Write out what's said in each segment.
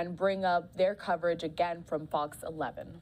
and bring up their coverage again from Fox 11.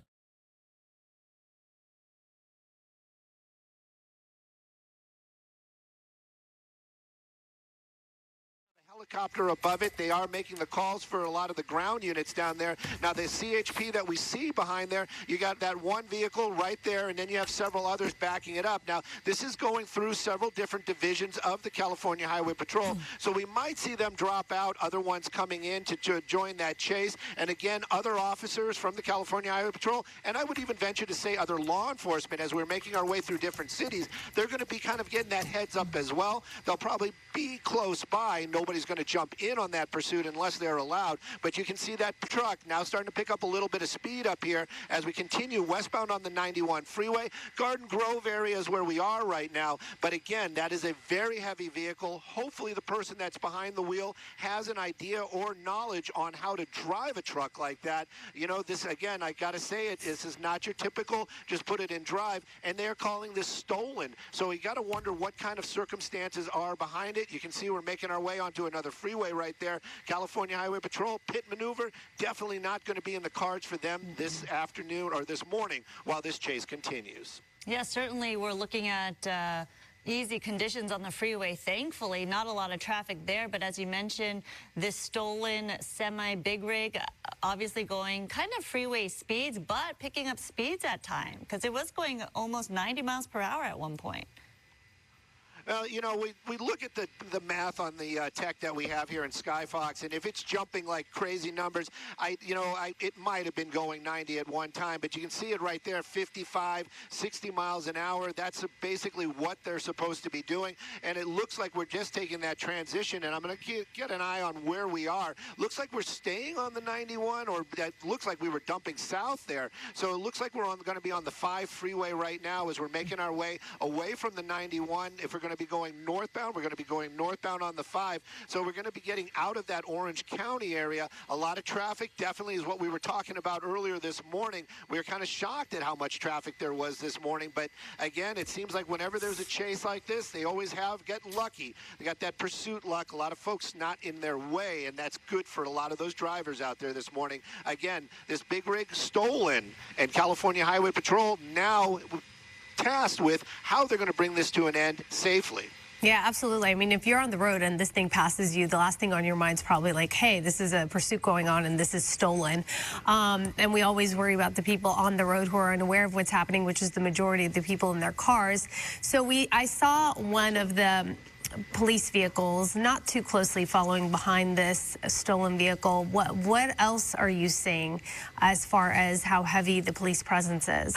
Helicopter above it. They are making the calls for a lot of the ground units down there. Now the CHP that we see behind there, you got that one vehicle right there, and then you have several others backing it up. Now this is going through several different divisions of the California Highway Patrol, so we might see them drop out, other ones coming in to join that chase, and again other officers from the California Highway Patrol, and I would even venture to say other law enforcement. As we're making our way through different cities, they're going to be kind of getting that heads up as well. They'll probably be close by. Nobody's going to jump in on that pursuit unless they're allowed, but you can see that truck now starting to pick up a little bit of speed up here as we continue westbound on the 91 freeway. Garden Grove area is where we are right now, but again, that is a very heavy vehicle. Hopefully the person that's behind the wheel has an idea or knowledge on how to drive a truck like that. You know, this, again, I gotta say it, this is not your typical just put it in drive, and they're calling this stolen, so you gotta wonder what kind of circumstances are behind it. You can see we're making our way onto another freeway right there. California Highway Patrol pit maneuver definitely not going to be in the cards for them this afternoon or this morning while this chase continues. Yeah, certainly we're looking at easy conditions on the freeway. Thankfully, not a lot of traffic there, but as you mentioned, this stolen semi-big rig obviously going kind of freeway speeds, but picking up speeds at time because it was going almost 90 miles per hour at one point. Well, you know, we look at the math on the tech that we have here in Skyfox, and if it's jumping like crazy numbers, it might have been going 90 at one time, but you can see it right there, 55, 60 miles an hour. That's basically what they're supposed to be doing, and it looks like we're just taking that transition, and I'm going to get an eye on where we are. Looks like we're staying on the 91, or that looks like we were dumping south there, so it looks like we're going to be on the 5 freeway right now as we're making our way away from the 91. If we're going to be going northbound, we're going to be going northbound on the 5, so we're going to be getting out of that Orange County area. A lot of traffic definitely is what we were talking about earlier this morning. We were kind of shocked at how much traffic there was this morning, but again, it seems like whenever there's a chase like this, they always get lucky. They got that pursuit luck. A lot of folks not in their way, and that's good for a lot of those drivers out there this morning. Again, this big rig stolen, and California Highway Patrol now tasked with how they're going to bring this to an end safely. Yeah, absolutely. I mean, if you're on the road and this thing passes you, the last thing on your mind is probably like, hey, this is a pursuit going on and this is stolen. And we always worry about the people on the road who are unaware of what's happening, which is the majority of the people in their cars. So I saw one of the police vehicles not too closely following behind this stolen vehicle. What else are you seeing as far as how heavy the police presence is?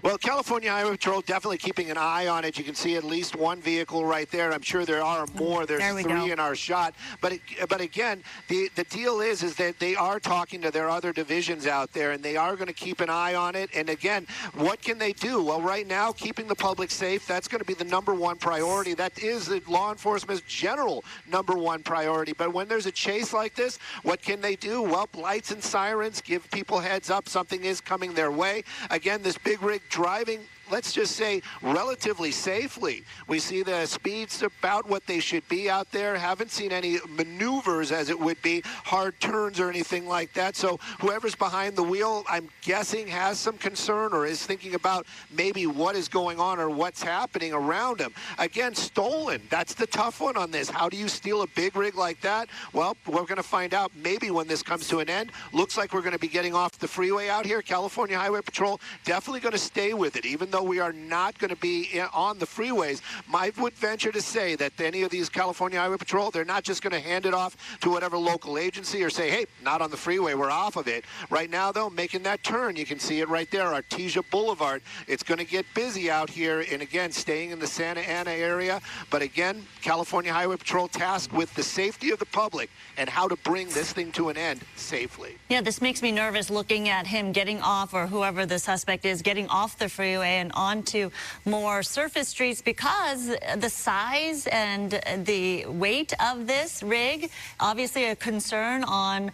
Well, California Highway Patrol definitely keeping an eye on it. You can see at least one vehicle right there. I'm sure there are more. There's 3 in our shot. But again, the deal is that they are talking to their other divisions out there, and they are going to keep an eye on it. And again, what can they do? Well, right now, keeping the public safe, that's going to be the #1 priority. That is the law enforcement's general #1 priority. But when there's a chase like this, what can they do? Well, lights and sirens, give people heads up. Something is coming their way. Again, this big rig driving, let's just say, relatively safely. We see the speeds about what they should be out there. Haven't seen any maneuvers, as it would be, hard turns or anything like that. So whoever's behind the wheel, I'm guessing, has some concern or is thinking about maybe what is going on or what's happening around them. Again, stolen. That's the tough one on this. How do you steal a big rig like that? Well, we're going to find out maybe when this comes to an end. Looks like we're going to be getting off the freeway out here. California Highway Patrol definitely going to stay with it, even though we are not going to be on the freeways. I would venture to say that any of these California Highway Patrol, they're not just going to hand it off to whatever local agency or say, hey, not on the freeway, we're off of it. Right now, though, making that turn, you can see it right there, Artesia Boulevard. It's going to get busy out here, and again, staying in the Santa Ana area. But again, California Highway Patrol tasked with the safety of the public and how to bring this thing to an end safely. Yeah, this makes me nervous looking at him getting off, or whoever the suspect is, getting off the freeway and and onto more surface streets because the size and the weight of this rig, obviously a concern on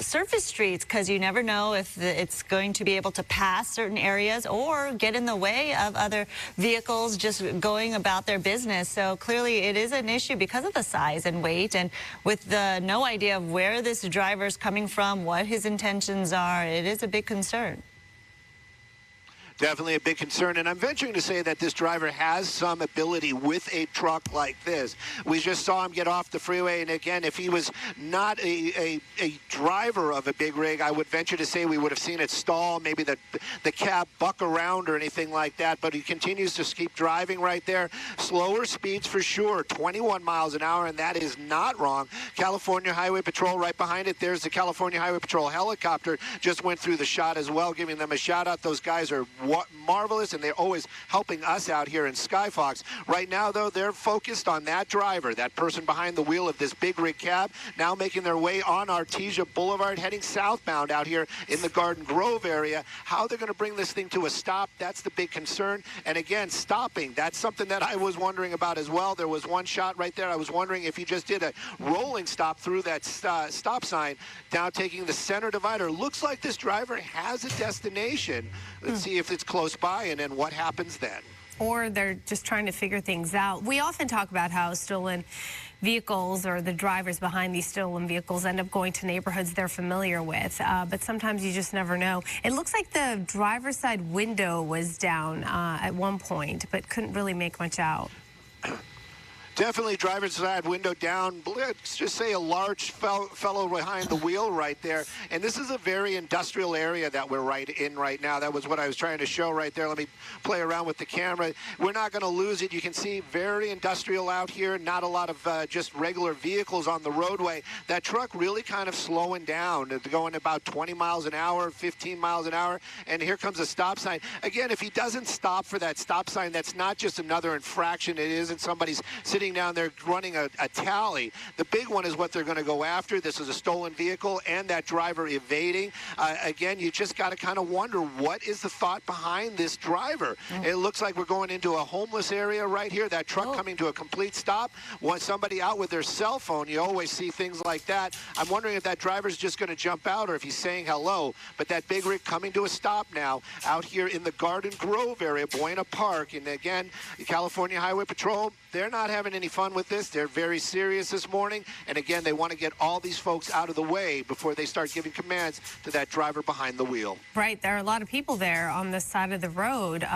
surface streets, because you never know if it's going to be able to pass certain areas or get in the way of other vehicles just going about their business. So clearly it is an issue because of the size and weight, and with no idea of where this driver is coming from, what his intentions are, it is a big concern. Definitely a big concern, and I'm venturing to say that this driver has some ability with a truck like this. We just saw him get off the freeway, and again, if he was not a driver of a big rig, I would venture to say we would have seen it stall, maybe the cab buck around or anything like that, but he continues to keep driving right there. Slower speeds for sure, 21 miles an hour, and that is not wrong. California Highway Patrol right behind it. There's the California Highway Patrol helicopter, just went through the shot as well, giving them a shout out. Those guys are marvelous, and they're always helping us out here in Skyfox. Right now, though, they're focused on that driver, that person behind the wheel of this big rig cab, now making their way on Artesia Boulevard, heading southbound out here in the Garden Grove area. How they're going to bring this thing to a stop, that's the big concern. And again, stopping, that's something that I was wondering about as well. There was one shot right there. I was wondering if you just did a rolling stop through that stop sign, now taking the center divider. Looks like this driver has a destination. Let's see if it's close by, and then what happens then. Or they're just trying to figure things out. We often talk about how stolen vehicles or the drivers behind these stolen vehicles end up going to neighborhoods they're familiar with, but sometimes you just never know. It looks like the driver's side window was down at one point, but couldn't really make much out. Definitely driver's side window down. Let's just say a large fellow behind the wheel right there. And this is a very industrial area that we're in right now. That was what I was trying to show right there. Let me play around with the camera. We're not going to lose it. You can see very industrial out here. Not a lot of just regular vehicles on the roadway. That truck really kind of slowing down. It's going about 20 miles an hour, 15 miles an hour. And here comes a stop sign. Again, if he doesn't stop for that stop sign, that's not just another infraction. It isn't somebody's sitting down there running a tally. The big one is what they're going to go after. This is a stolen vehicle and that driver evading. Again, you just got to kind of wonder, what is the thought behind this driver? It looks like we're going into a homeless area right here. That truck coming to a complete stop. Want somebody out with their cell phone. You always see things like that. I'm wondering if that driver's just going to jump out or if he's saying hello. But that big rig coming to a stop now out here in the Garden Grove area, Buena Park. And again, the California Highway Patrol, they're not having any fun with this. They're very serious this morning. And again, they want to get all these folks out of the way before they start giving commands to that driver behind the wheel. Right. There are a lot of people there on the side of the road,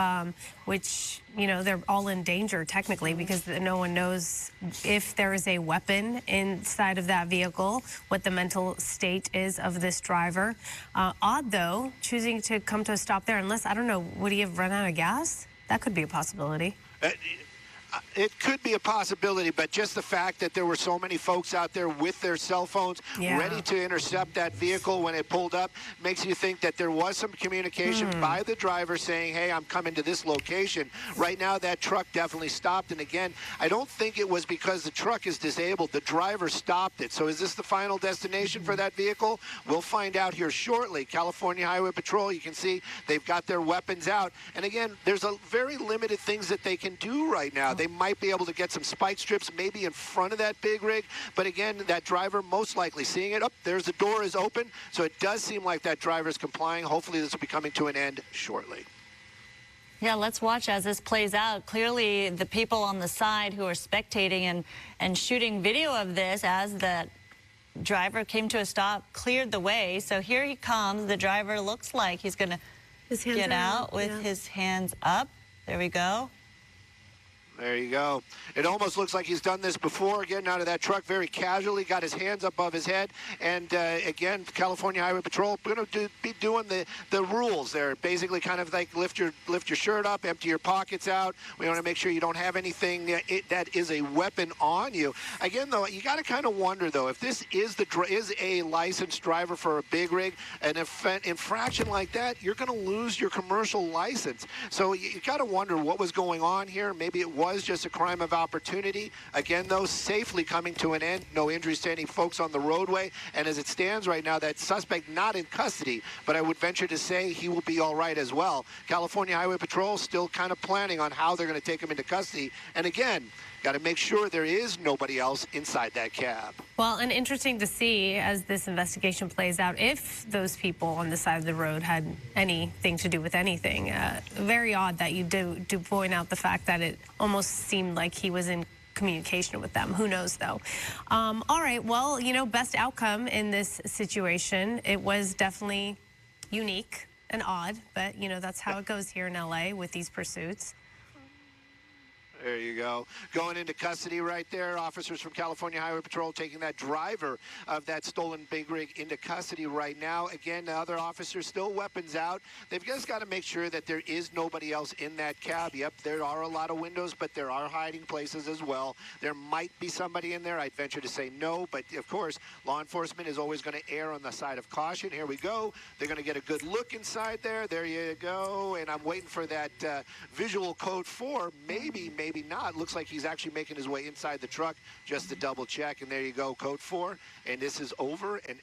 which, you know, they're all in danger technically because no one knows if there is a weapon inside of that vehicle, what the mental state is of this driver. Odd, though, choosing to come to a stop there unless, I don't know, would he have run out of gas? That could be a possibility. It could be a possibility, but just the fact that there were so many folks out there with their cell phones ready to intercept that vehicle when it pulled up makes you think that there was some communication by the driver saying, hey, I'm coming to this location. Right now, that truck definitely stopped. And again, I don't think it was because the truck is disabled. The driver stopped it. So is this the final destination for that vehicle? We'll find out here shortly. California Highway Patrol, you can see they've got their weapons out. And again, there's a very limited things that they can do right now. They might be able to get some spike strips maybe in front of that big rig. But again, that driver most likely seeing it. There's the door is open. So it does seem like that driver is complying. Hopefully this will be coming to an end shortly. Yeah, let's watch as this plays out. Clearly, the people on the side who are spectating and shooting video of this as that driver came to a stop cleared the way. So here he comes. The driver looks like he's going to get out with his hands up. There we go. There you go. It almost looks like he's done this before, getting out of that truck very casually, got his hands above his head. And again, California Highway Patrol going to be doing the rules there. Basically kind of like lift your shirt up, empty your pockets out. We want to make sure you don't have anything that is a weapon on you. Again, though, you got to kind of wonder, though, if this is a licensed driver for a big rig, an infraction like that, you're going to lose your commercial license. So you got to wonder what was going on here. Maybe it was was just a crime of opportunity. Again, though, safely coming to an end. No injuries to any folks on the roadway. And as it stands right now, that suspect not in custody, but I would venture to say he will be all right as well. California Highway Patrol still kind of planning on how they're going to take him into custody. And again, got to make sure there is nobody else inside that cab. Well, and interesting to see as this investigation plays out if those people on the side of the road had anything to do with anything. Very odd that you do point out the fact that it almost seemed like he was in communication with them. Who knows, though? All right, well, you know, best outcome in this situation. It was definitely unique and odd, but, you know, that's how it goes here in L.A. with these pursuits. There you go. Going into custody right there. Officers from California Highway Patrol taking that driver of that stolen big rig into custody right now. Again, the other officers still weapons out. They've just got to make sure that there is nobody else in that cab. Yep, there are a lot of windows, but there are hiding places as well. There might be somebody in there. I'd venture to say no, but of course, law enforcement is always going to err on the side of caution. Here we go. They're going to get a good look inside there. There you go. And I'm waiting for that visual code 4. Maybe not. Looks like he's actually making his way inside the truck just to double check. And there you go, code 4. And this is over. And